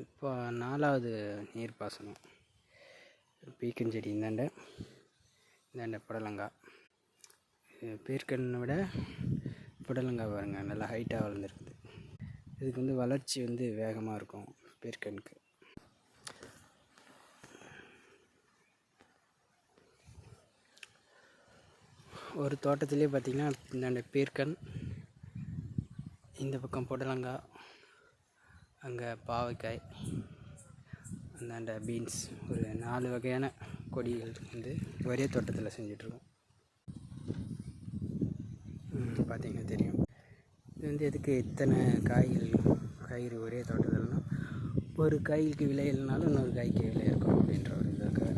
இப்போ 4வது நீர்ப்பாசனம். பீர்க்கஞ்செடி இந்தாண்ட புடலங்காய். பீர்க்கன்னை விட புடலங்காய் பாருங்கள், நல்லா ஹைட்டாக வளர்ந்துருக்குது. இதுக்கு வளர்ச்சி வேகமாக இருக்கும் பீர்க்கனுக்கு. ஒரு தோட்டத்திலே பார்த்திங்கன்னா இந்தாண்ட பீர்க்கன், இந்த பக்கம் புடலங்காய், அங்கே பாவைக்காய், அந்தாண்ட பீன்ஸ், ஒரு 4 வகையான கொடிகள் ஒரே தோட்டத்தில் செஞ்சிட்ருக்கோம். பார்த்திங்கன்னா தெரியும். இது எதுக்கு இத்தனை காய்கறி ஒரே தோட்டத்தில்னா, ஒரு காய்க்கு விலை இல்லைனாலும் இன்னொரு காய்க்கு விலை இருக்கும் அப்படின்ற ஒரு இதுக்காக.